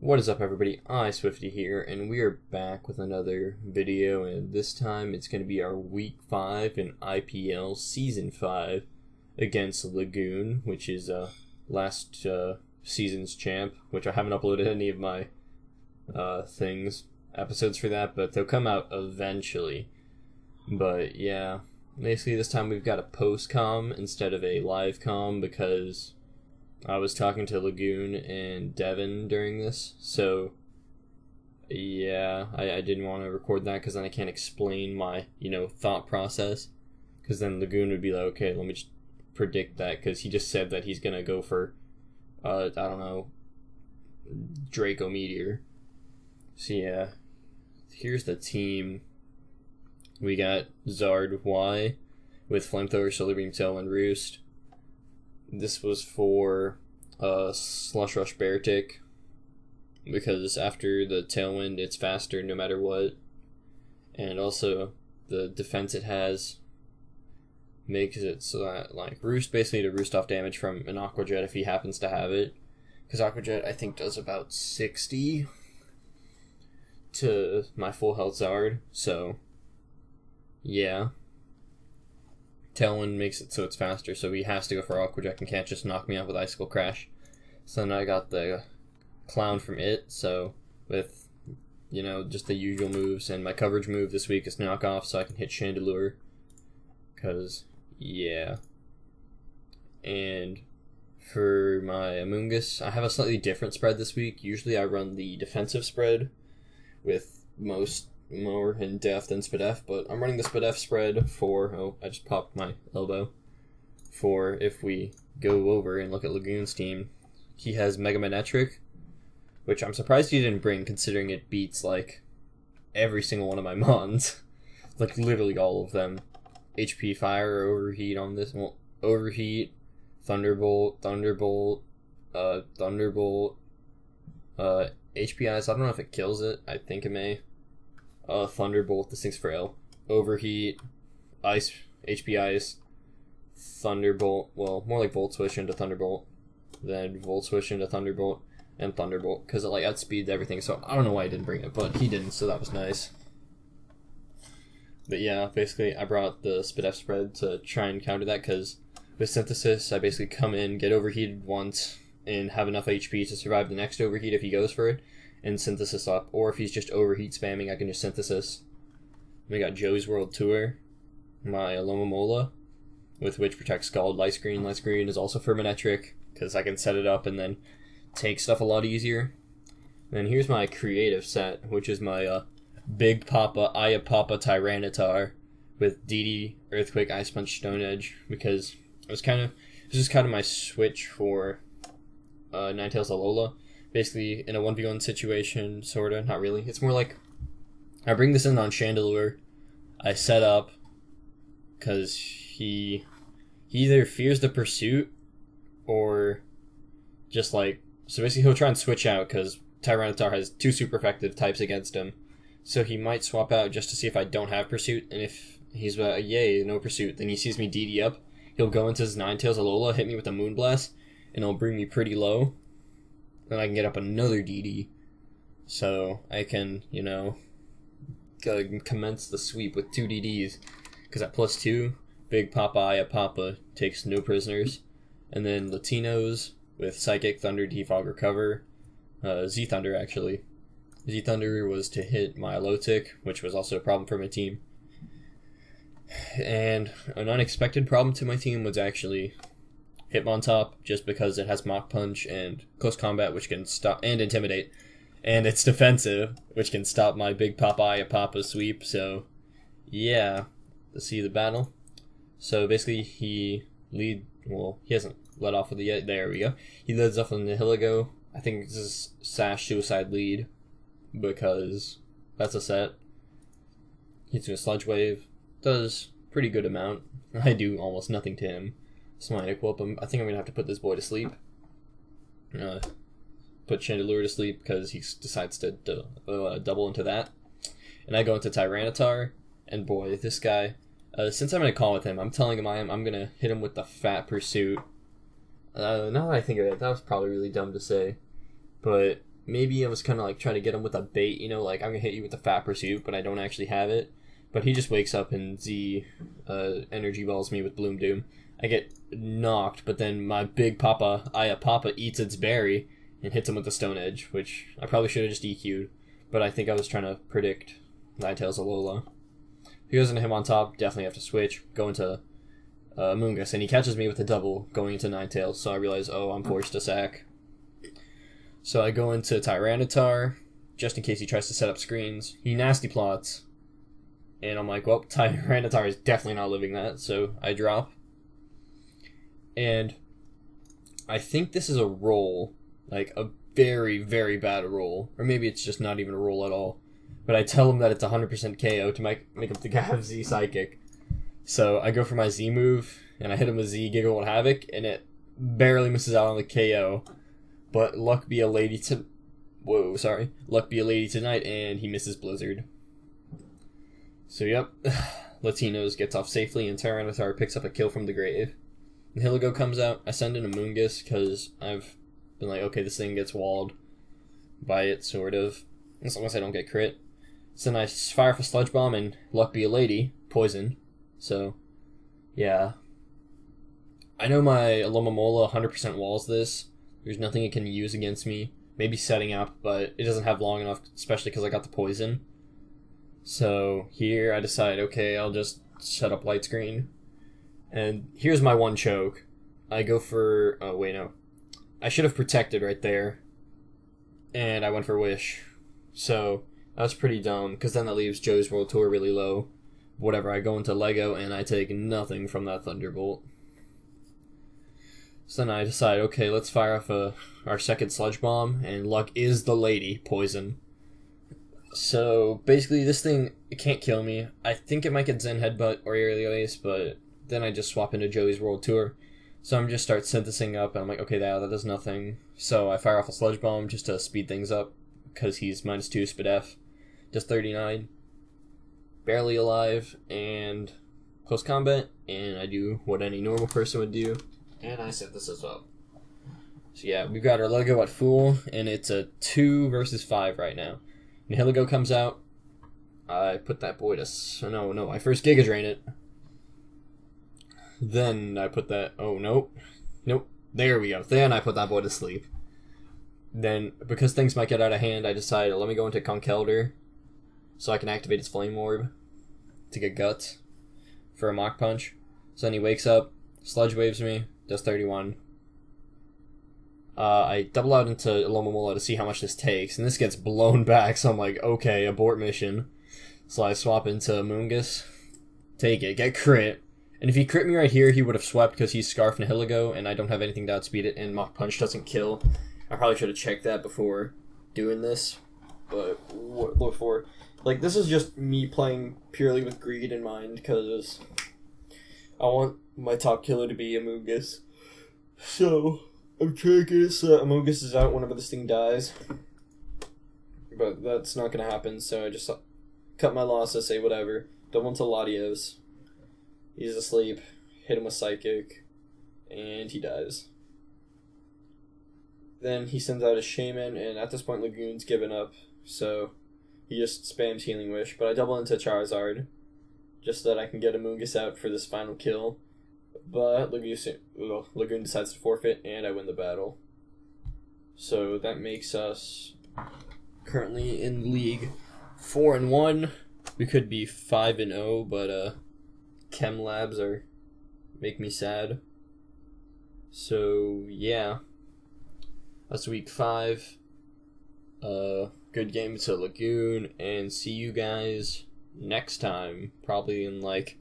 What is up, everybody? iSwifteh here, and we are back with another video, and this time it's going to be our Week 5 in IPL Season 5 against Lagoon, which is last season's champ, which I haven't uploaded any of my episodes for that, but they'll come out eventually. But yeah, basically this time we've got a post-com instead of a live-com because I was talking to Lagoon and Devin during this, so yeah, I didn't want to record that because then I can't explain my, thought process, because then Lagoon would be like, okay, let me just predict that, because he just said that he's going to go for, I don't know, Draco Meteor. So yeah, here's the team. We got Zard Y with Flamethrower, Solar Beam, Tail, and Roost. This was for Slush Rush Bear Tick, because after the Tailwind it's faster no matter what, and also the defense it has makes it so that Roost basically to roost off damage from an Aqua Jet if he happens to have it, because Aqua Jet I think does about 60 to my full health Zard, so yeah. Tailwind makes it so it's faster, so he has to go for Aqua Jet and can't just knock me out with Icicle Crash. So then I got the Clown from it, so with, just the usual moves, and my coverage move this week is Knock Off, so I can hit Chandelure, because, yeah. And for my Amoonguss, I have a slightly different spread this week. Usually I run the defensive spread with more in depth than SPDF, but I'm running the SPDF spread for, I just popped my elbow, for if we go over and look at Lagoon's team. He has Mega Manetric, which I'm surprised he didn't bring, considering it beats, every single one of my Mons. Literally all of them. HP Fire, Overheat on this one. Overheat, Thunderbolt, Thunderbolt, HP Ice, I don't know if it kills it, I think it may. Thunderbolt, this thing's frail. Overheat, Ice, HP Ice, Thunderbolt, well, more like Volt Switch into Thunderbolt, then Volt Switch into Thunderbolt, and Thunderbolt, because it outspeeds everything, so I don't know why I didn't bring it, but he didn't, so that was nice. But yeah, basically, I brought the SPDF spread to try and counter that, because with Synthesis, I basically come in, get overheated once, and have enough HP to survive the next overheat if he goes for it, and Synthesis up, or if he's just overheat spamming, I can just Synthesis. We got Joey's World Tour, my Alomomola, with which protects Scald. Light Screen is also for Manetric, because I can set it up and then take stuff a lot easier. And here's my creative set, which is my Big Papa, Ayapapa Tyranitar, with DD, Earthquake, Ice Punch, Stone Edge, because this is kind of my switch for Ninetales Alola. Basically, in a 1v1 situation, sorta, not really. It's more like, I bring this in on Chandelure, I set up, because he either fears the pursuit, or just so basically he'll try and switch out, because Tyranitar has 2 super effective types against him, so he might swap out just to see if I don't have pursuit, and if he's yay, no pursuit, then he sees me DD up, he'll go into his Ninetales Alola, hit me with a Moonblast, and it'll bring me pretty low. Then I can get up another DD, so I can, commence the sweep with 2 DDs, because at +2, Big Papa Ayapapa takes no prisoners, and then Latinos with Psychic, Thunder, Defog, Recover, Z-Thunder actually. Z-Thunder was to hit my Lotic, which was also a problem for my team. And an unexpected problem to my team was actually Hitmontop, just because it has Mach Punch and Close Combat, which can stop, and Intimidate, and it's defensive, which can stop my Big Papa Ayapapa sweep, so yeah, let's see the battle. So basically he hasn't let off with it yet, there we go. He leads off on the Nihilego, I think this is Sash Suicide Lead, because that's a set. Hits me a Sludge Wave, does pretty good amount, I do almost nothing to him. So I think I'm going to have to put this boy to sleep. Put Chandelure to sleep because he decides to double into that. And I go into Tyranitar, and boy, this guy, since I'm going to call with him, I'm telling him I'm going to hit him with the Fat Pursuit. Now that I think of it, that was probably really dumb to say. But maybe I was kind of like trying to get him with a bait, you know, like I'm gonna hit you with the fat pursuit, but I don't actually have it. But he just wakes up and Z energy balls me with Bloom Doom. I get knocked, but then my big Papa eats its berry and hits him with the Stone Edge, which I probably should have just EQ'd, but I think I was trying to predict Ninetales Alola. If he goes into him on top, definitely have to switch, go into Mungus, and he catches me with a double going into Ninetales, so I realize, oh, I'm forced to sack. So I go into Tyranitar, just in case he tries to set up screens. He nasty plots, and I'm like, well, Tyranitar is definitely not living that, so I drop. And I think this is a roll, like a very, very bad roll, or maybe it's just not even a roll at all. But I tell him that it's 100% KO to make him think I have Z Psychic. So I go for my Z move, and I hit him with Z Giggle and Havoc, and it barely misses out on the KO. But luck be a lady tonight, and he misses Blizzard. So yep, Latinos gets off safely, and Tyranitar picks up a kill from the grave. And Hiligo comes out. I send in a Mungus, because I've been like, okay, this thing gets walled by it, sort of. As long as I don't get crit. So then I fire off a Sludge Bomb, and luck be a lady, poison. So, yeah. I know my Alomomola 100% walls this. There's nothing it can use against me. Maybe setting up, but it doesn't have long enough, especially because I got the poison. So here I decide, okay, I'll just set up Light Screen. And here's my one choke. I go for... oh, wait, no. I should have protected right there. And I went for Wish. So that was pretty dumb, because then that leaves Joe's World Tour really low. Whatever, I go into Lego, and I take nothing from that Thunderbolt. So then I decide, okay, let's fire off our second Sludge Bomb, and luck is the lady, poison. So basically this thing, it can't kill me. I think it might get Zen Headbutt or Aerial Ace, but then I just swap into Joey's World Tour. So I'm just start synthesizing up, and I'm like, okay, that does nothing. So I fire off a Sludge Bomb just to speed things up, because he's -2 SpDef. Just 39. Barely alive, and close combat, and I do what any normal person would do. And I synthesis up. So yeah, we've got our Lego at full, and it's a 2 versus 5 right now. And Hiligo comes out. I put that boy to... No, I first Giga Drain it. Then I put that... oh, nope. There we go. Then I put that boy to sleep. Then, because things might get out of hand, I decided, let me go into Conkeldurr, so I can activate its Flame Orb to get Guts for a Mach Punch. So then he wakes up, Sludge Waves me, does 31. I double out into Alomomola to see how much this takes, and this gets blown back, so I'm like, okay, abort mission. So I swap into Mungus, take it, get crit, and if he crit me right here, he would have swept because he's Scarf and Hiligo, and I don't have anything to outspeed it, and Mach Punch doesn't kill. I probably should have checked that before doing this, but before... like, this is just me playing purely with greed in mind, because I want my top killer to be Amoonguss. So, I'm trying to get it so that Amoonguss is out whenever this thing dies. But that's not going to happen, so I just cut my losses, say whatever. Double into Latios. He's asleep. Hit him with Psychic. And he dies. Then he sends out his Shaman, and at this point Lagoon's given up, so he just spams Healing Wish. But I double into Charizard, just so that I can get Amoonguss out for this final kill. But Lagoon decides to forfeit, and I win the battle. So that makes us currently in League 4-1. We could be 5-0, but Chem Labs make me sad. So yeah, that's week 5. Good game to Lagoon, and see you guys next time. Probably in like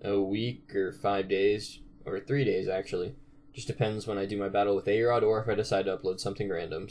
a week or 5 days, or 3 days actually. Just depends when I do my battle with A-Rod, or if I decide to upload something random.